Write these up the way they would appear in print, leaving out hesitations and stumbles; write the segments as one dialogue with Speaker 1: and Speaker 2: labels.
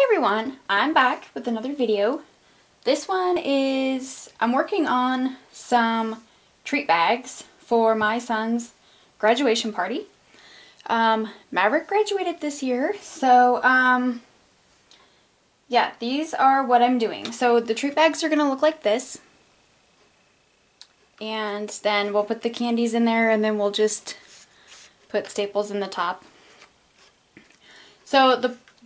Speaker 1: everyone, I'm back with another video. This one is, I'm working on some treat bags for my son's graduation party. Maverick graduated this year, so yeah, these are what I'm doing. So the treat bags are gonna look like this. And then we'll put the candies in there, and then we'll just put staples in the top. So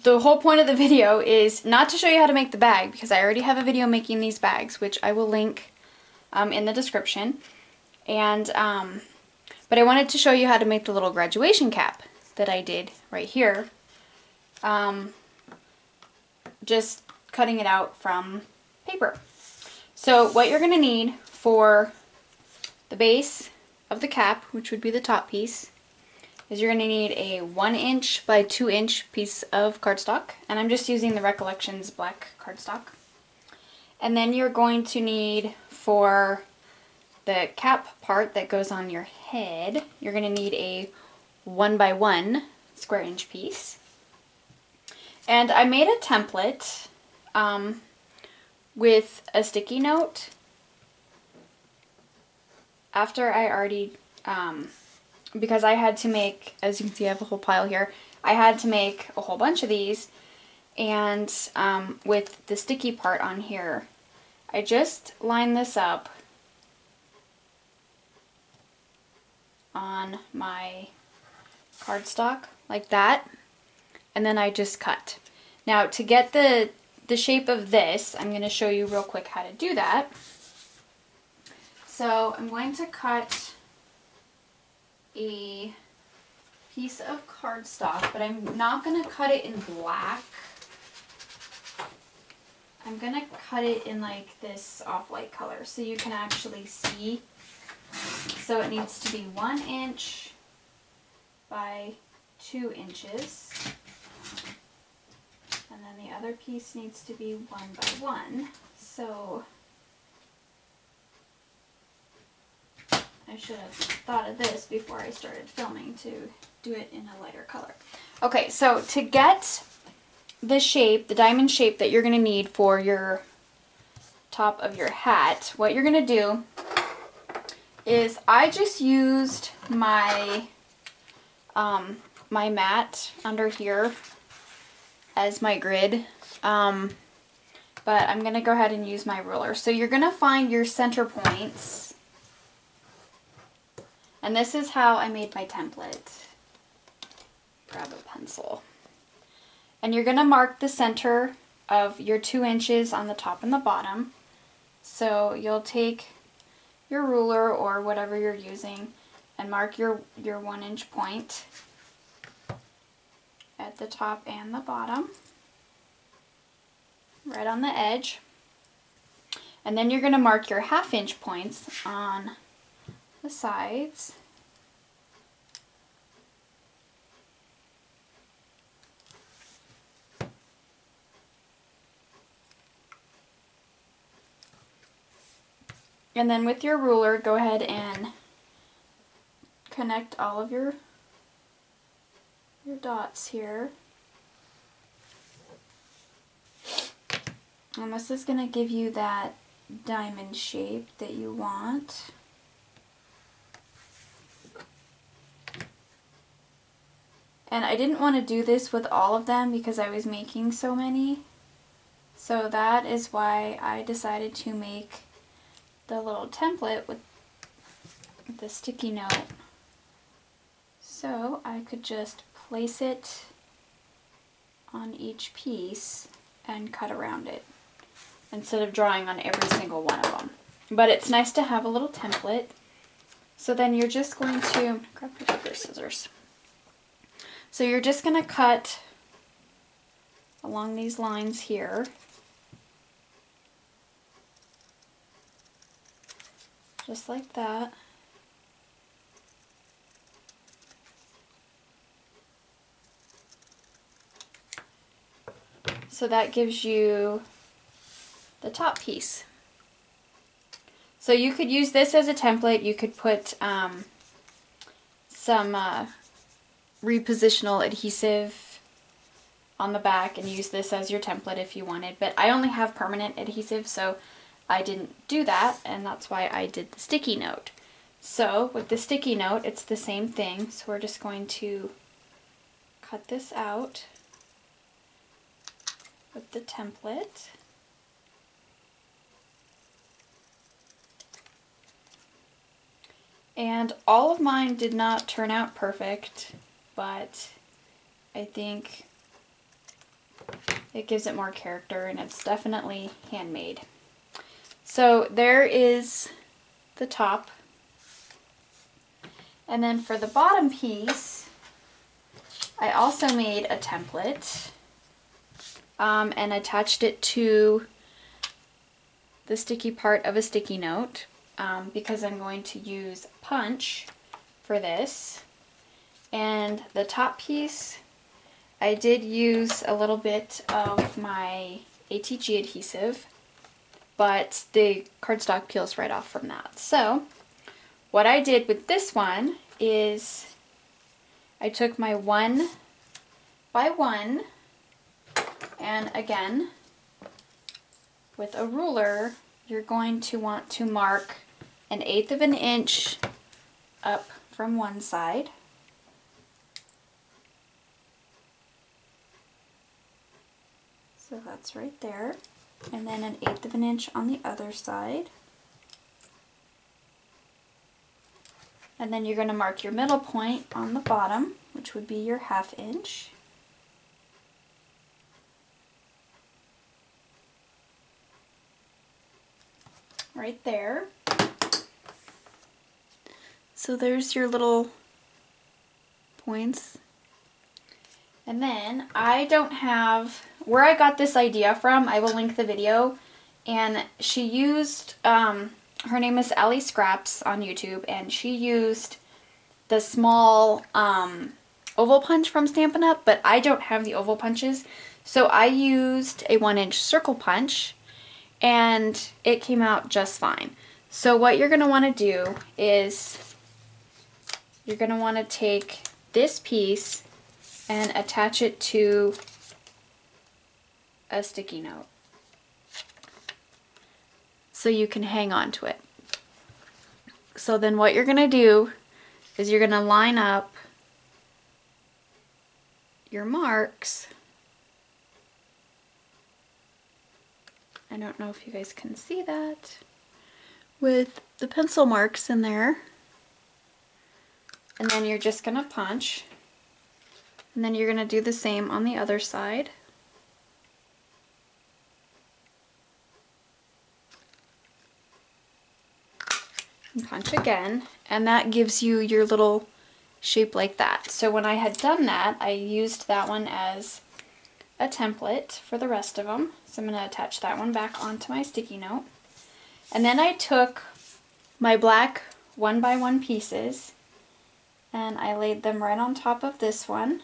Speaker 1: the whole point of the video is not to show you how to make the bag, because I already have a video making these bags, which I will link in the description. And but I wanted to show you how to make the little graduation cap that I did right here. Just cutting it out from paper. So what you're going to need for the base of the cap, which would be the top piece, is you're going to need a 1 inch by 2 inch piece of cardstock, and I'm just using the Recollections black cardstock. And then you're going to need, for the cap part that goes on your head, you're going to need a 1 by 1 square inch piece. And I made a template with a sticky note after I already because I had to make, as you can see I have a whole pile here, I had to make a whole bunch of these, and with the sticky part on here, I just line this up on my cardstock like that, and then I just cut. Now to get the shape of this, I'm going to show you real quick how to do that. So I'm going to cut a piece of cardstock, but I'm not going to cut it in black. I'm going to cut it in like this off-white color so you can actually see. So it needs to be 1 inch by 2 inches. And then the other piece needs to be 1 by 1. So I should have thought of this before I started filming to do it in a lighter color. Okay, so to get the shape, the diamond shape that you're going to need for your top of your hat, what you're going to do is I just used my my mat under here as my grid, but I'm going to go ahead and use my ruler. So you're going to find your center points. And this is how I made my template. Grab a pencil. And you're going to mark the center of your 2 inches on the top and the bottom. So you'll take your ruler or whatever you're using and mark your 1 inch point at the top and the bottom, right on the edge. And then you're going to mark your 1/2 inch points on the sides. And then with your ruler, go ahead and connect all of your dots here. And this is going to give you that diamond shape that you want. And I didn't want to do this with all of them because I was making so many. So that is why I decided to make the little template with the sticky note. So I could just place it on each piece and cut around it instead of drawing on every single one of them. But it's nice to have a little template. So then you're just going to grab your bigger scissors. So you're just going to cut along these lines here. Just like that. So that gives you the top piece. So you could use this as a template. You could put some repositional adhesive on the back and use this as your template if you wanted, but I only have permanent adhesive, so I didn't do that, and that's why I did the sticky note. So with the sticky note, it's the same thing. So we're just going to cut this out with the template. And all of mine did not turn out perfect, but I think it gives it more character, and it's definitely handmade. So there is the top. And then for the bottom piece, I also made a template and attached it to the sticky part of a sticky note because I'm going to use punch for this. And the top piece, I did use a little bit of my ATG adhesive, but the cardstock peels right off from that. So what I did with this one is I took my 1 by 1, and again, with a ruler, you're going to want to mark 1/8 of an inch up from one side. So that's right there. And then 1/8 of an inch on the other side. And then you're going to mark your middle point on the bottom, which would be your 1/2 inch. Right there. So there's your little points. And then I don't have, where I got this idea from, I will link the video. And she used, her name is Allie Scraps on YouTube, and she used the small oval punch from Stampin' Up, but I don't have the oval punches. So I used a 1-inch circle punch, and it came out just fine. So what you're going to want to do is you're going to want to take this piece and attach it to a sticky note so you can hang on to it. So then what you're going to do is you're going to line up your marks. I don't know if you guys can see that, with the pencil marks in there. And then you're just going to punch. And then you're going to do the same on the other side. And punch again. And that gives you your little shape like that. So when I had done that, I used that one as a template for the rest of them. So I'm going to attach that one back onto my sticky note. And then I took my black 1 by 1 pieces and I laid them right on top of this one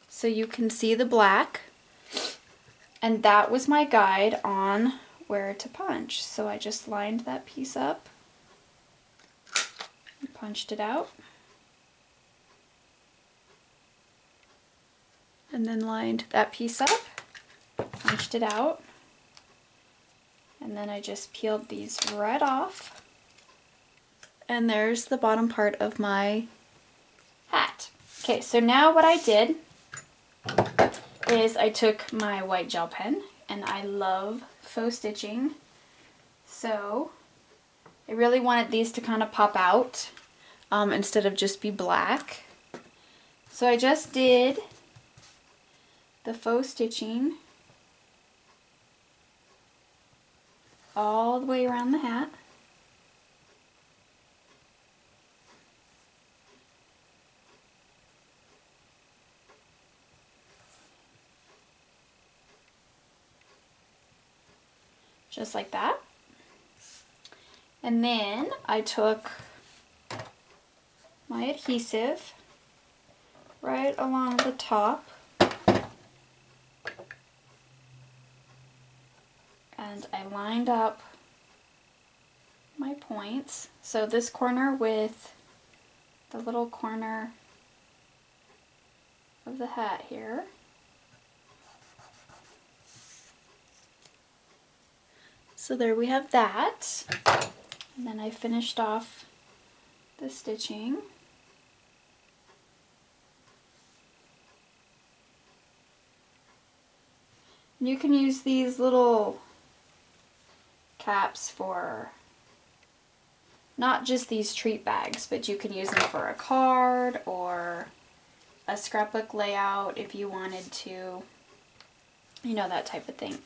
Speaker 1: so you can see the black. And that was my guide on where to punch. So I just lined that piece up and punched it out. And then lined that piece up, punched it out, and then I just peeled these right off. And there's the bottom part of my hat. Okay, so now what I did is I took my white gel pen, and I love faux stitching, so I really wanted these to kind of pop out instead of just be black. So I just did the faux stitching all the way around the hat. Just like that. And then I took my adhesive right along the top and I lined up my points. So this corner with the little corner of of the hat here. So there we have that. And then I finished off the stitching. You can use these little caps for not just these treat bags, but you can use them for a card or a scrapbook layout if you wanted to, you know, that type of thing.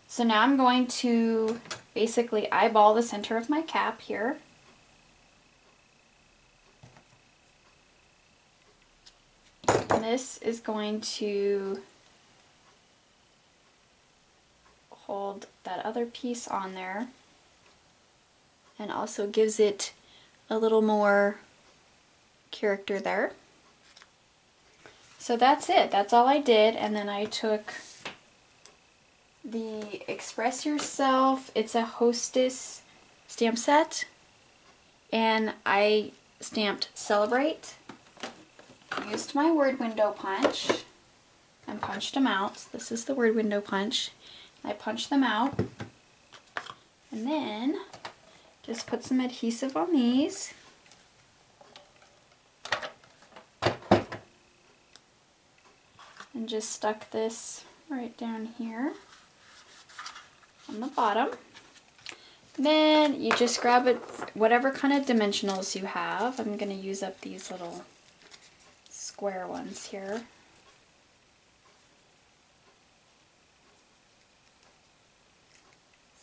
Speaker 1: So now I'm going to basically eyeball the center of my cap here. And this is going to hold that other piece on there and also gives it a little more character there. So that's it. That's all I did. And then I took the Express Yourself. It's a Hostess stamp set. And I stamped Celebrate. Used my word window punch and punched them out. This is the word window punch. I punched them out. And then just put some adhesive on these. And just stuck this right down here on the bottom. Then you just grab it, whatever kind of dimensionals you have. I'm going to use up these little square ones here.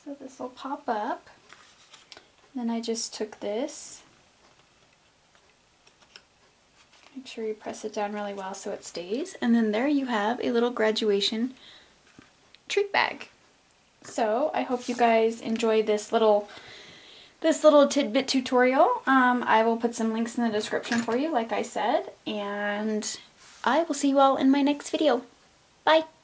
Speaker 1: So this will pop up. Then I just took this. Make sure you press it down really well so it stays. And then there you have a little graduation treat bag. So I hope you guys enjoyed this little tidbit tutorial. I will put some links in the description for you, like I said. And I will see you all in my next video. Bye!